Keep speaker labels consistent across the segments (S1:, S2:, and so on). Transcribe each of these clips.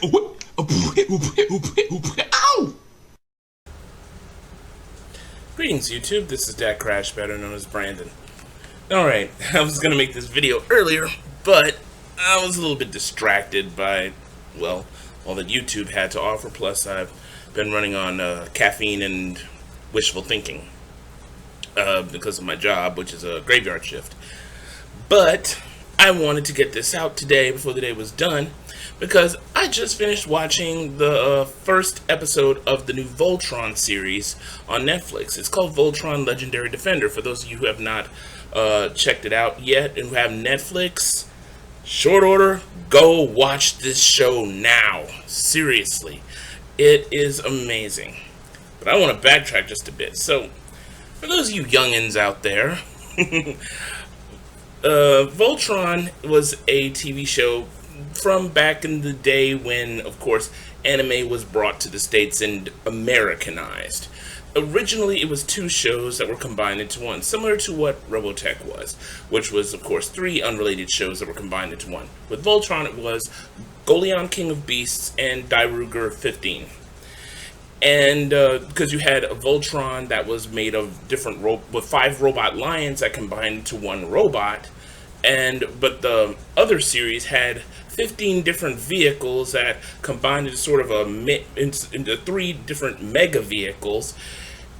S1: Ow!
S2: Greetings YouTube, this is DecKrash, better known as Brandon. Alright, I was going to make this video earlier, but I was a little bit distracted by, well, all that YouTube had to offer, plus I've been running on caffeine and wishful thinking because of my job, which is a graveyard shift. But I wanted to get this out today before the day was done, because I just finished watching the first episode of the new Voltron series on Netflix. It's called Voltron Legendary Defender. For those of you who have not checked it out yet and who have Netflix, short order, go watch this show now. Seriously, it is amazing. But I want to backtrack just a bit. So, for those of you youngins out there, Voltron was a TV show from back in the day when, of course, anime was brought to the States and Americanized. Originally, it was two shows that were combined into one, similar to what Robotech was, which was, of course, three unrelated shows that were combined into one. With Voltron, it was Golion, King of Beasts, and Dairuger 15. And because you had a Voltron that was made of different with 5 robot lions that combined into one robot, but the other series had 15 different vehicles that combined into sort of into 3 different mega vehicles,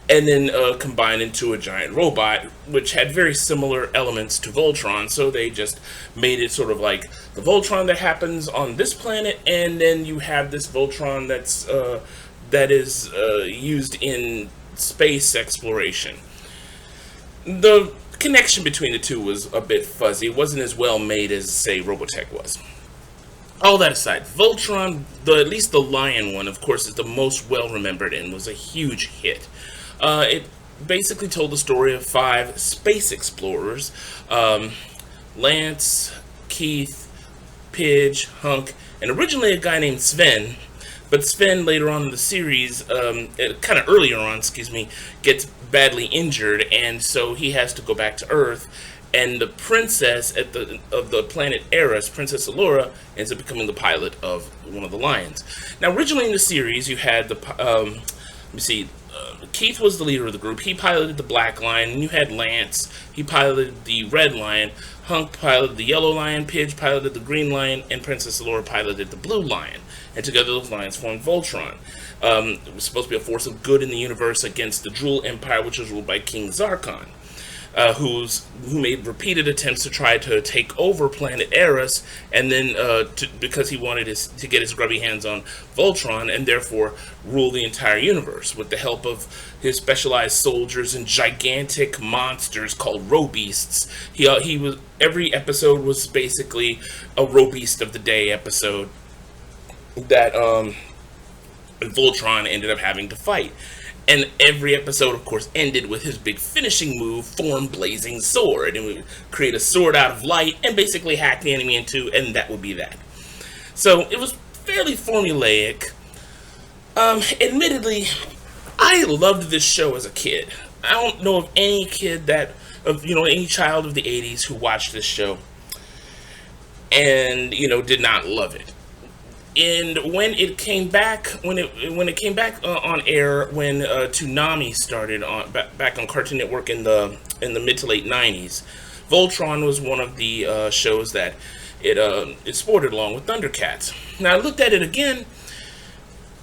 S2: and then combined into a giant robot, which had very similar elements to Voltron. So they just made it sort of like the Voltron that happens on this planet, and then you have this Voltron that is used in space exploration. The connection between the two was a bit fuzzy. It wasn't as well made as, say, Robotech was. All that aside, Voltron, at least the lion one, of course, is the most well-remembered and was a huge hit. It basically told the story of 5 space explorers, Lance, Keith, Pidge, Hunk, and originally a guy named Sven. But Sven, later on in the series, kind of earlier on, gets badly injured, and so he has to go back to Earth. And the princess of the planet Eris, Princess Allura, ends up becoming the pilot of one of the lions. Now, originally in the series, you had Keith was the leader of the group. He piloted the black lion, and you had Lance. He piloted the red lion. Hunk piloted the yellow lion. Pidge piloted the green lion, and Princess Allura piloted the blue lion. And together those lions formed Voltron. It was supposed to be a force of good in the universe against the Drool Empire, which was ruled by King Zarkon, who made repeated attempts to try to take over planet Eris, and then because he wanted to get his grubby hands on Voltron and therefore rule the entire universe with the help of his specialized soldiers and gigantic monsters called Robeasts. Every episode was basically a Robeast of the Day episode that Voltron ended up having to fight. And every episode, of course, ended with his big finishing move, Form Blazing Sword. And we would create a sword out of light and basically hack the enemy in 2, and that would be that. So it was fairly formulaic. Admittedly, I loved this show as a kid. I don't know of any kid any child of the 80s who watched this show and, did not love it. And when it came back, on air, when Toonami started back on Cartoon Network in the mid to late 90s, Voltron was one of the shows that it sported along with Thundercats. Now I looked at it again,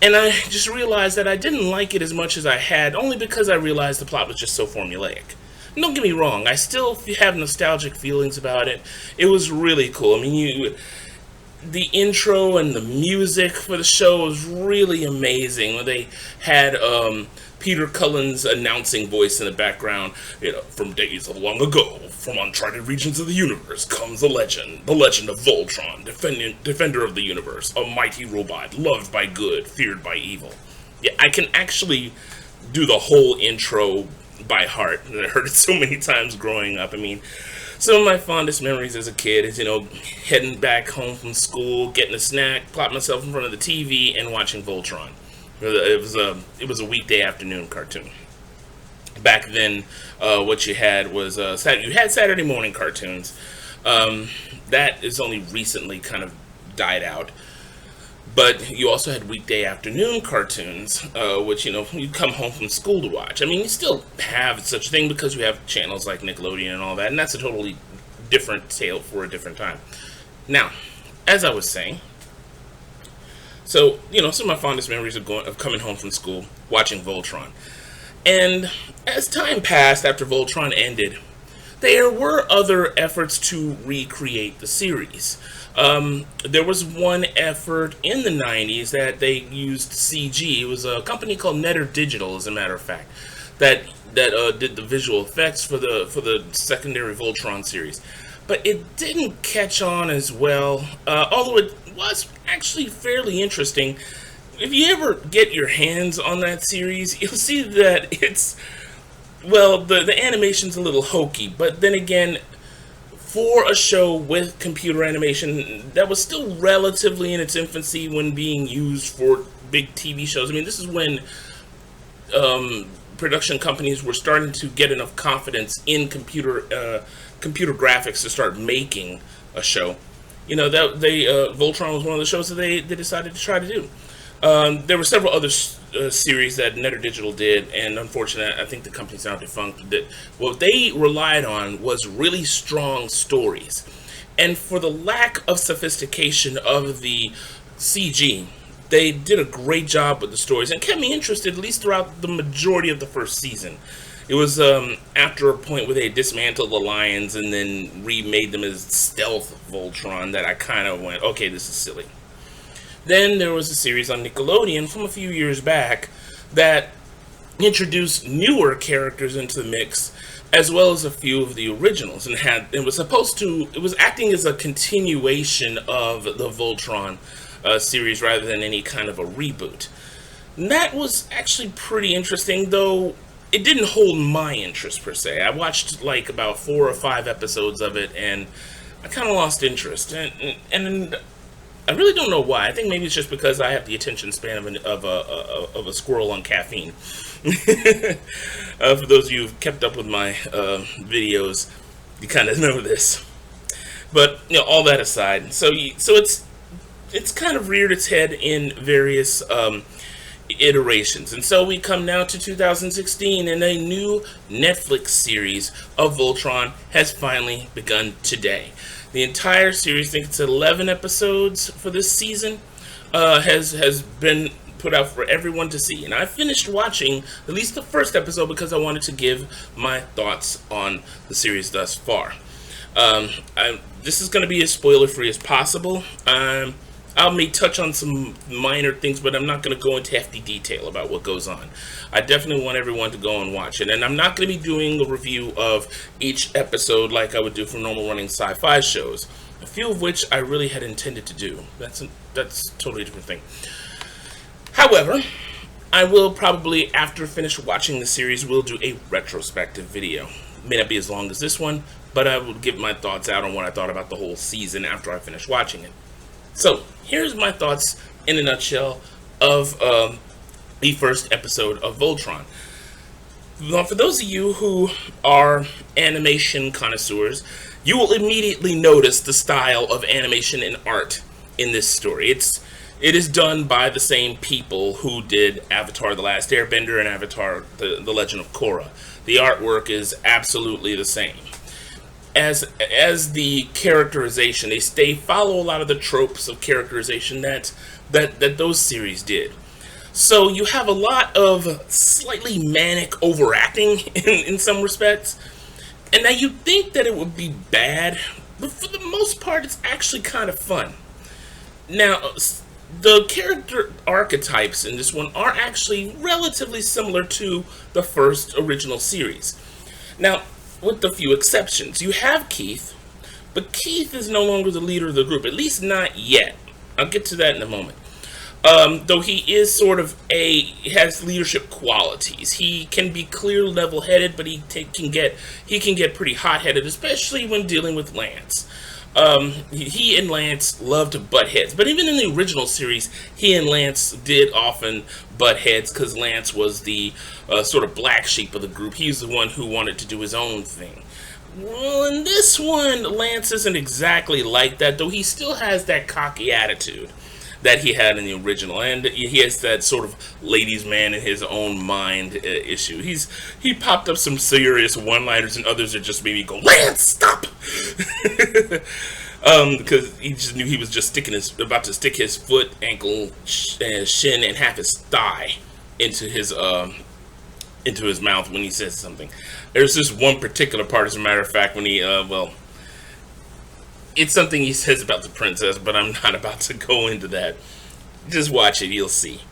S2: and I just realized that I didn't like it as much as I had, only because I realized the plot was just so formulaic. And don't get me wrong, I still have nostalgic feelings about it. It was really cool. I mean, the intro and the music for the show was really amazing. They had Peter Cullen's announcing voice in the background. From days of long ago, from uncharted regions of the universe comes the legend of Voltron, defender of the universe, a mighty robot, loved by good, feared by evil. Yeah, I can actually do the whole intro by heart. I heard it so many times growing up. I mean, some of my fondest memories as a kid is, heading back home from school, getting a snack, plop myself in front of the TV, and watching Voltron. It was a weekday afternoon cartoon. Back then, what you had was you had Saturday morning cartoons. That is only recently kind of died out. But you also had weekday afternoon cartoons, which, you come home from school to watch. I mean, you still have such a thing because you have channels like Nickelodeon and all that, and that's a totally different tale for a different time. Now, as I was saying, so, some of my fondest memories of coming home from school, watching Voltron. And as time passed after Voltron ended, there were other efforts to recreate the series. There was one effort in the 90s that they used CG. It was a company called Netter Digital, as a matter of fact, that did the visual effects for the secondary Voltron series. But it didn't catch on as well, although it was actually fairly interesting. If you ever get your hands on that series, you'll see that the animation's a little hokey, but then again, for a show with computer animation that was still relatively in its infancy when being used for big TV shows. I mean, this is when production companies were starting to get enough confidence in computer graphics to start making a show. Voltron was one of the shows that they decided to try to do. There were several other series that Netter Digital did, and unfortunately, I think the company's now defunct. That what they relied on was really strong stories, and for the lack of sophistication of the CG, they did a great job with the stories and kept me interested at least throughout the majority of the first season. It was after a point where they dismantled the lions and then remade them as stealth Voltron that I kind of went, okay, this is silly. Then there was a series on Nickelodeon from a few years back that introduced newer characters into the mix, as well as a few of the originals, and it was acting as a continuation of the Voltron series rather than any kind of a reboot. And that was actually pretty interesting, though it didn't hold my interest per se. I watched like about 4 or 5 episodes of it, and I kind of lost interest. And I really don't know why. I think maybe it's just because I have the attention span of a squirrel on caffeine. For those of you who've kept up with my videos, you kind of know this. But all that aside, so it's kind of reared its head in various iterations, and so we come now to 2016, and a new Netflix series of Voltron has finally begun today. The entire series, I think it's 11 episodes for this season, has been put out for everyone to see. And I finished watching at least the first episode because I wanted to give my thoughts on the series thus far. This is going to be as spoiler-free as possible. I may touch on some minor things, but I'm not going to go into hefty detail about what goes on. I definitely want everyone to go and watch it. And I'm not going to be doing a review of each episode like I would do for normal running sci-fi shows, a few of which I really had intended to do. That's a totally different thing. However, I will probably, after finish watching the series, will do a retrospective video. It may not be as long as this one, but I will give my thoughts out on what I thought about the whole season after I finish watching it. So, here's my thoughts in a nutshell of the first episode of Voltron. Now, for those of you who are animation connoisseurs, you will immediately notice the style of animation and art in this story. It is done by the same people who did Avatar: The Last Airbender and Avatar: The Legend of Korra. The artwork is absolutely the same. As the characterization, they follow a lot of the tropes of characterization that those series did. So you have a lot of slightly manic overacting in some respects. And now you'd think that it would be bad, but for the most part, it's actually kind of fun. Now, the character archetypes in this one are actually relatively similar to the first original series. Now, with a few exceptions. You have Keith, but Keith is no longer the leader of the group, at least not yet. I'll get to that in a moment. Though he is he has leadership qualities. He can be clear, level-headed, but he can get pretty hot-headed, especially when dealing with Lance. He and Lance love to butt heads, but even in the original series, he and Lance did often butt heads because Lance was the sort of black sheep of the group. He's the one who wanted to do his own thing. Well, in this one, Lance isn't exactly like that, though he still has that cocky attitude that he had in the original, and he has that sort of ladies' man in his own mind issue. He popped up some serious one-liners, and others are just made me go, Lance, stop! Because he just knew he was just about to stick his foot, ankle, shin, and half his thigh into his mouth when he says something. There's this one particular part, as a matter of fact, when he it's something he says about the princess, but I'm not about to go into that. Just watch it, you'll see.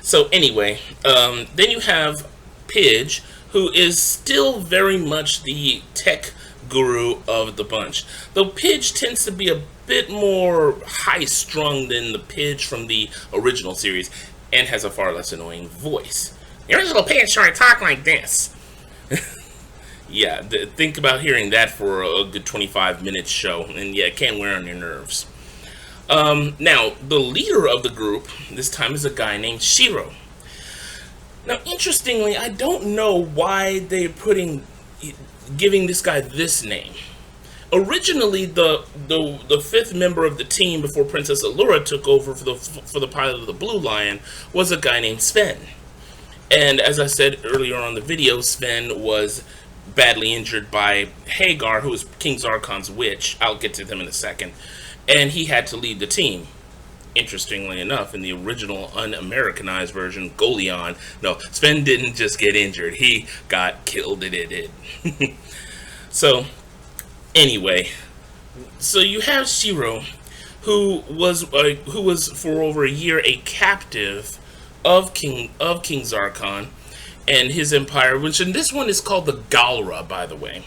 S2: So anyway, then you have Pidge, who is still very much the tech guru of the bunch. Though Pidge tends to be a bit more high-strung than the Pidge from the original series, and has a far less annoying voice. The original Pidge started talk like this. Yeah, think about hearing that for a good 25-minute show, and yeah, it can wear on your nerves. Now, the leader of the group this time is a guy named Shiro. Now, interestingly, I don't know why they're giving this guy this name. Originally, the fifth member of the team before Princess Allura took over for the pilot of the Blue Lion was a guy named Sven. And as I said earlier on the video, Sven was badly injured by Hagar, who is King Zarkon's witch. I'll get to them in a second. And he had to lead the team. Interestingly enough, in the original un-Americanized version, Goleon, no, Sven didn't just get injured. He got killed. So, anyway, so you have Shiro, who was for over a year a captive of King Zarkon and his empire, which in this one is called the Galra, by the way.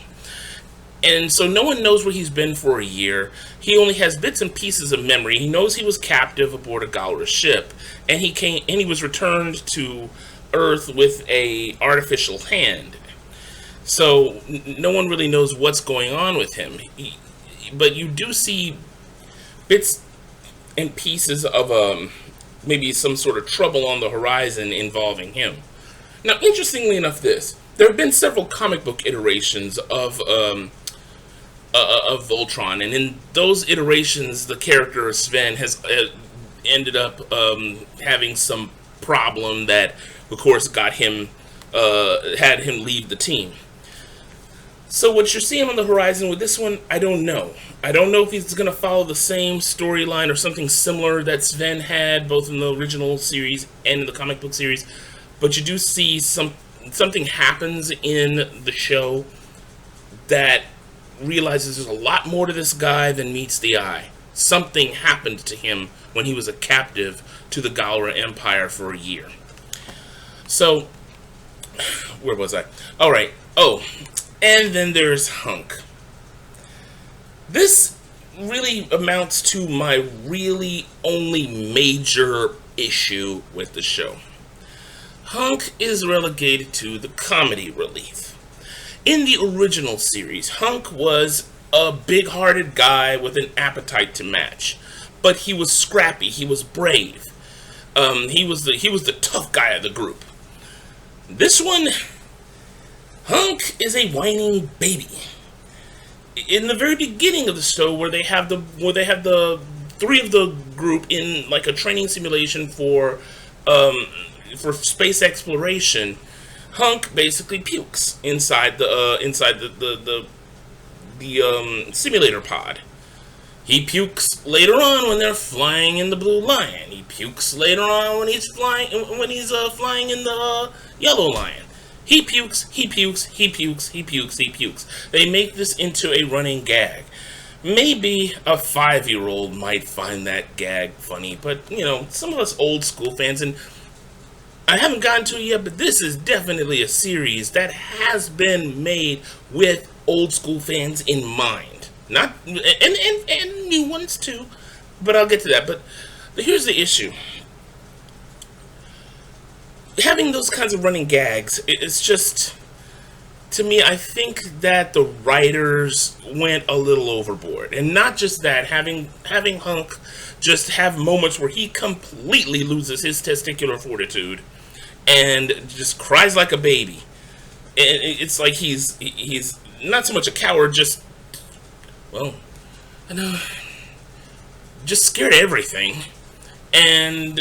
S2: And so no one knows where he's been for a year. He only has bits and pieces of memory. He knows he was captive aboard a Galra ship, and he was returned to Earth with a artificial hand. So no one really knows what's going on with him. But you do see bits and pieces of maybe some sort of trouble on the horizon involving him. Now, interestingly enough, there have been several comic book iterations of Voltron, and in those iterations, the character of Sven has ended up having some problem that, of course, had him leave the team. So what you're seeing on the horizon with this one, I don't know. I don't know if he's going to follow the same storyline or something similar that Sven had, both in the original series and in the comic book series. But you do see something happens in the show that realizes there's a lot more to this guy than meets the eye. Something happened to him when he was a captive to the Galra Empire for a year. So, where was I? All right. Oh, and then there's Hunk. This really amounts to my really only major issue with the show. Hunk is relegated to the comedy relief. In the original series, Hunk was a big-hearted guy with an appetite to match, but he was scrappy. He was brave. He was the tough guy of the group. This one, Hunk is a whining baby. In the very beginning of the show, where they have the three of the group in like a training simulation for space exploration, Hunk basically pukes inside the simulator pod. He pukes later on when they're flying in the Blue Lion. He pukes later on when he's flying in the Yellow Lion. He pukes, he pukes, he pukes, he pukes, he pukes. They make this into a running gag. Maybe a 5-year-old might find that gag funny, but, you know, some of us old school fans, and I haven't gotten to it yet, but this is definitely a series that has been made with old school fans in mind. Not, and new ones too, but I'll get to that. But here's the issue. Having those kinds of running gags, it's just, to me, I think that the writers went a little overboard. And not just that, having Hunk just have moments where he completely loses his testicular fortitude and just cries like a baby. And it's like he's not so much a coward, just, well, I know, just scared of everything. and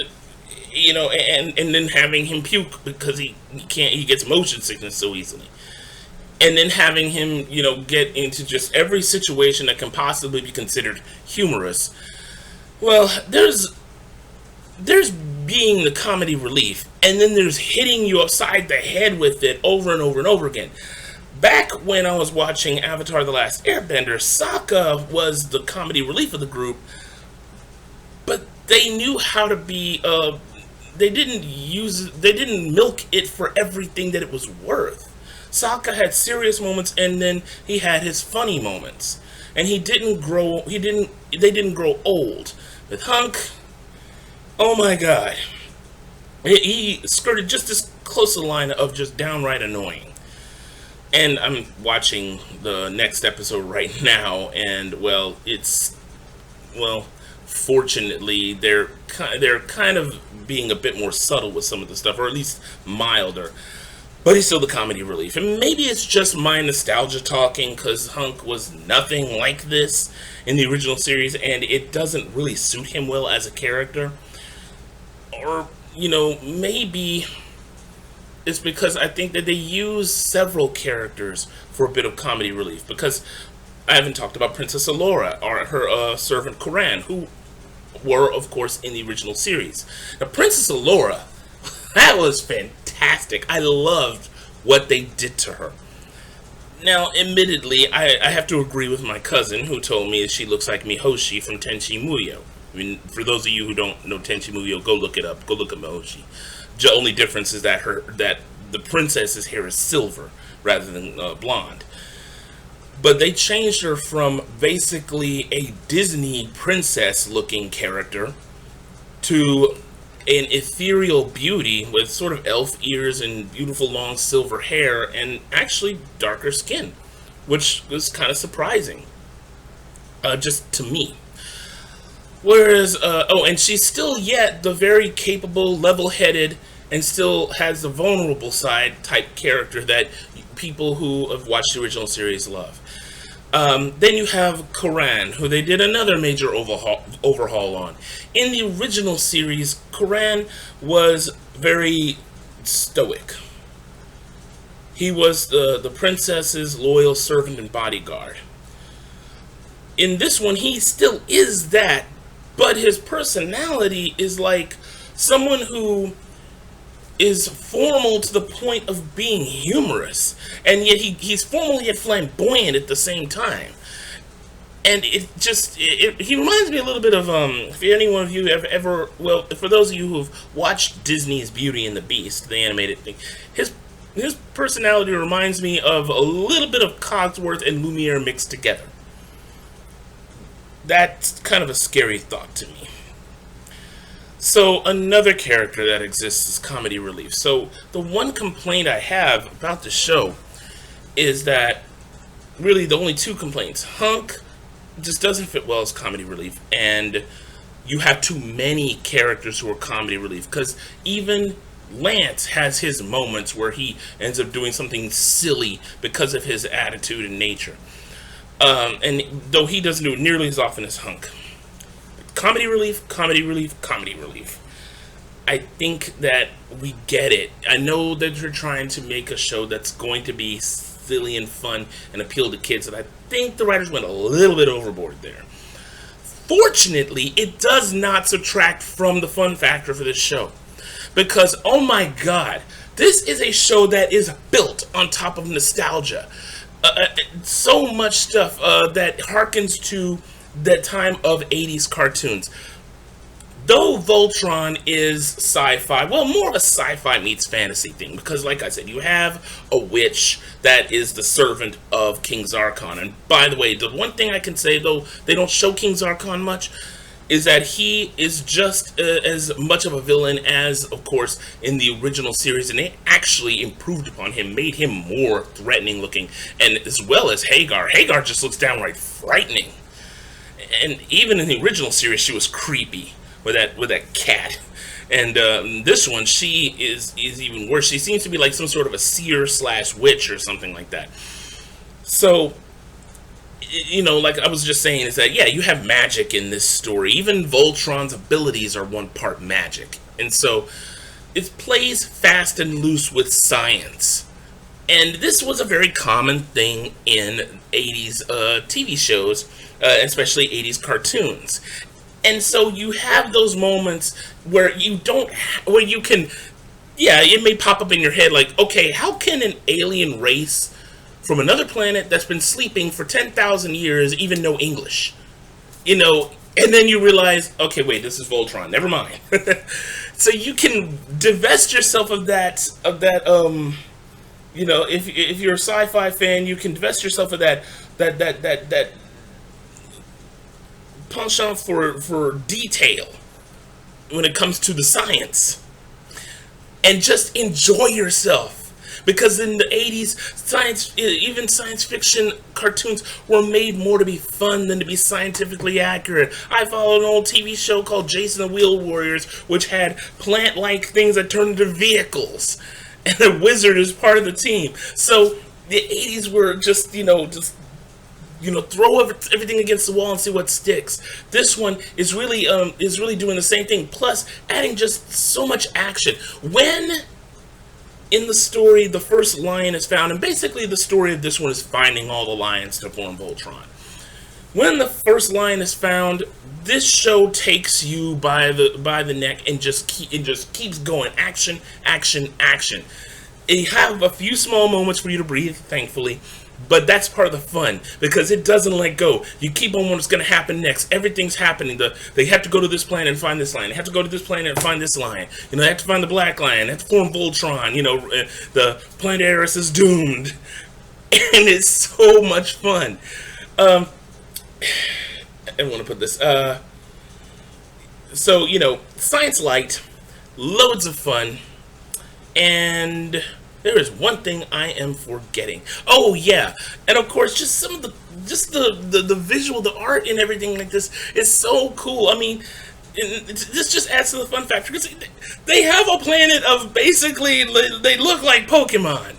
S2: and then having him puke because he gets motion sickness so easily, and then having him get into just every situation that can possibly be considered humorous. Well, there's being the comedy relief, and then there's hitting you upside the head with it over and over and over again. Back when I was watching Avatar: The Last Airbender, Sokka was the comedy relief of the group, but they knew how to be. They didn't milk it for everything that it was worth. Sokka had serious moments, and then he had his funny moments, and they didn't grow old. With Hunk, oh my god, he skirted just as close a line of just downright annoying. And I'm watching the next episode right now, and fortunately they're kind of being a bit more subtle with some of the stuff, or at least milder. But he's still the comedy relief. And maybe it's just my nostalgia talking, because Hunk was nothing like this in the original series, and it doesn't really suit him well as a character. Or, maybe it's because I think that they use several characters for a bit of comedy relief. Because I haven't talked about Princess Allura, or her servant Kuran, who were, of course, in the original series. Now, Princess Allura, that was fantastic. I loved what they did to her. Now, admittedly, I have to agree with my cousin, who told me she looks like Mihoshi from Tenchi Muyo. I mean, for those of you who don't know Tenchi Muyo, go look it up. Go look at Mihoshi. The only difference is that the princess's hair is silver rather than blonde. But they changed her from basically a Disney princess-looking character to an ethereal beauty with sort of elf ears and beautiful long silver hair and actually darker skin, which was kind of surprising, just to me. Whereas, and she's still yet the very capable, level-headed, and still has the vulnerable side type character that people who have watched the original series love. Then you have Kuran, who they did another major overhaul on. In the original series, Kuran was very stoic. He was the princess's loyal servant and bodyguard. In this one, he still is that, but his personality is like someone who is formal to the point of being humorous, and yet he's formal yet flamboyant at the same time. And he reminds me a little bit of if any one of you ever for those of you who've watched Disney's Beauty and the Beast, the animated thing, his personality reminds me of a little bit of Cogsworth and Lumiere mixed together. That's kind of a scary thought to me. So another character that exists is comedy relief. So the one complaint I have about the show is that really the only two complaints. Hunk just doesn't fit well as comedy relief, and you have too many characters who are comedy relief, because even Lance has his moments where he ends up doing something silly because of his attitude and nature. And though he doesn't do it nearly as often as Hunk. Comedy relief, comedy relief, comedy relief. I think that we get it. I know that you're trying to make a show that's going to be silly and fun and appeal to kids, and I think the writers went a little bit overboard there. Fortunately, it does not subtract from the fun factor for this show. Because, oh my god, this is a show that is built on top of nostalgia. So much stuff that harkens to that time of 80s cartoons. Though Voltron is sci-fi, well, more of a sci-fi meets fantasy thing, because like I said, you have a witch that is the servant of King Zarkon. And by the way, the one thing I can say, though they don't show King Zarkon much, is that he is just as much of a villain as, of course, in the original series, and they actually improved upon him, made him more threatening looking, and as well as Hagar. Hagar just looks downright frightening. And even in the original series, she was creepy with that cat. And this one, she is even worse. She seems to be like some sort of a seer / witch or something like that. So like I was just saying, is that, yeah, you have magic in this story. Even Voltron's abilities are one part magic. And so it plays fast and loose with science. And this was a very common thing in 80s TV shows, especially 80s cartoons. And so you have those moments where where you can, yeah, it may pop up in your head like, okay, how can an alien race from another planet that's been sleeping for 10,000 years even know English? And then you realize, okay, wait, this is Voltron. Never mind. So you can divest yourself of that, if you're a sci-fi fan, you can divest yourself of that penchant for detail when it comes to the science, and just enjoy yourself. Because in the 80s, even science fiction cartoons were made more to be fun than to be scientifically accurate. I followed an old TV show called Jason the Wheel Warriors, which had plant-like things that turned into vehicles, and a wizard is part of the team. So the 80s were just, throw everything against the wall and see what sticks. This one is really doing the same thing, plus adding just so much action. When in the story the first lion is found, and basically the story of this one is finding all the lions to form Voltron. When the first lion is found, this show takes you by the neck and just keeps going. Action, action, action. You have a few small moments for you to breathe, thankfully, but that's part of the fun, because it doesn't let go. You keep on what's going to happen next. Everything's happening. They have to go to this planet and find this lion. They have to go to this planet and find this lion. They have to find the black lion. They have to form Voltron. The planet Eris is doomed. And it's so much fun. I want to put this. Science light, loads of fun, and there is one thing I am forgetting. Oh yeah, and of course, just some of the visual, the art, and everything like this is so cool. I mean, this just adds to the fun factor, because they have a planet of basically, they look like Pokemon.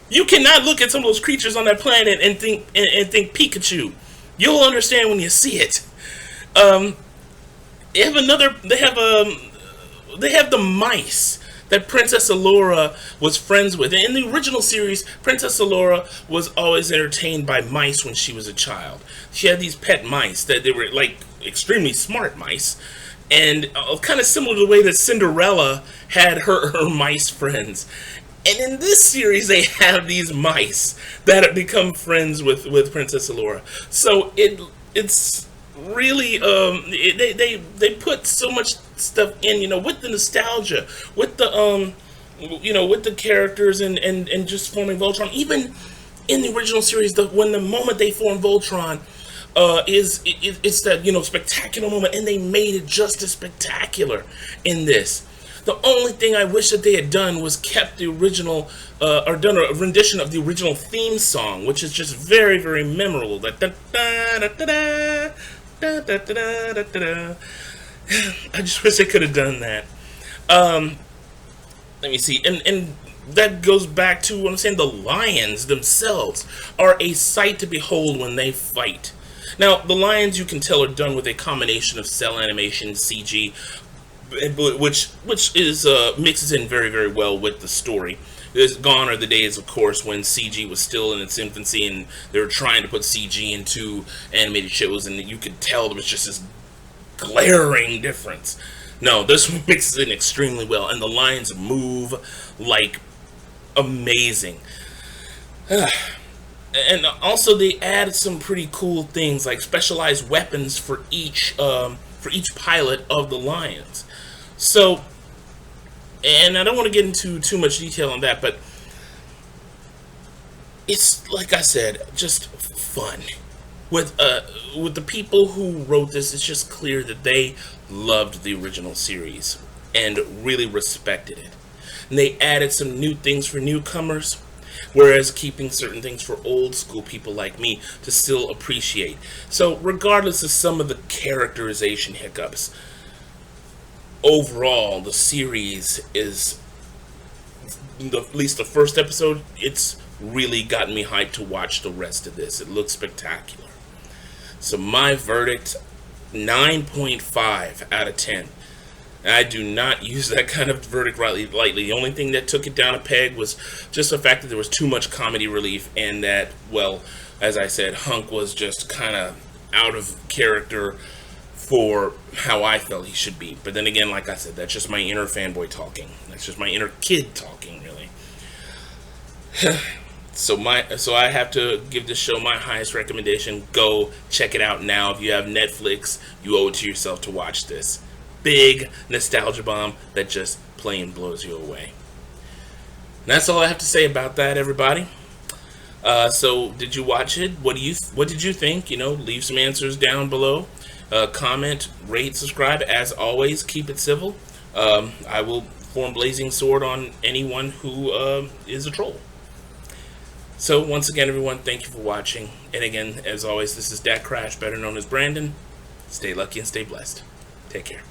S2: You cannot look at some of those creatures on that planet and think Pikachu. You'll understand when you see it. They have the mice that Princess Allura was friends with. In the original series, Princess Allura was always entertained by mice when she was a child. She had these pet mice that they were like extremely smart mice, and kind of similar to the way that Cinderella had her mice friends. And in this series, they have these mice that have become friends with Princess Allura. So it's really they put so much stuff in, with the nostalgia, with the with the characters and just forming Voltron. Even in the original series, when the moment they formed Voltron, it's that spectacular moment, and they made it just as spectacular in this. The only thing I wish that they had done was kept the original, or done a rendition of the original theme song, which is just very, very memorable. I just wish they could have done that. Let me see, and that goes back to what I'm saying. The lions themselves are a sight to behold when they fight. Now, the lions, you can tell, are done with a combination of cell animation, CG, which is mixes in very, very well with the story. Gone are the days, of course, when CG was still in its infancy and they were trying to put CG into animated shows, and you could tell there was just this glaring difference. No, this one mixes in extremely well, and the lions move like amazing. And also they add some pretty cool things, like specialized weapons for each pilot of the lions. So, and I don't want to get into too much detail on that, but it's, like I said, just fun. With the people who wrote this, it's just clear that they loved the original series and really respected it. And they added some new things for newcomers, whereas keeping certain things for old school people like me to still appreciate. So regardless of some of the characterization hiccups, overall the series is, at least the first episode, it's really gotten me hyped to watch the rest of this. It looks spectacular. So my verdict, 9.5 out of 10. I do not use that kind of verdict lightly. The only thing that took it down a peg was just the fact that there was too much comedy relief, and that, well, as I said, Hunk was just kind of out of character for how I felt he should be. But then again, like I said, that's just my inner fanboy talking. That's just my inner kid talking, really. So I have to give this show my highest recommendation. Go check it out now. If you have Netflix, you owe it to yourself to watch this. Big nostalgia bomb that just plain blows you away. And that's all I have to say about that, everybody. So did you watch it? What did you think? Leave some answers down below. Comment, rate, subscribe. As always, keep it civil. I will form blazing sword on anyone who is a troll. So once again, everyone, thank you for watching. And again, as always, this is DecKrash, better known as Brandon. Stay lucky and stay blessed. Take care.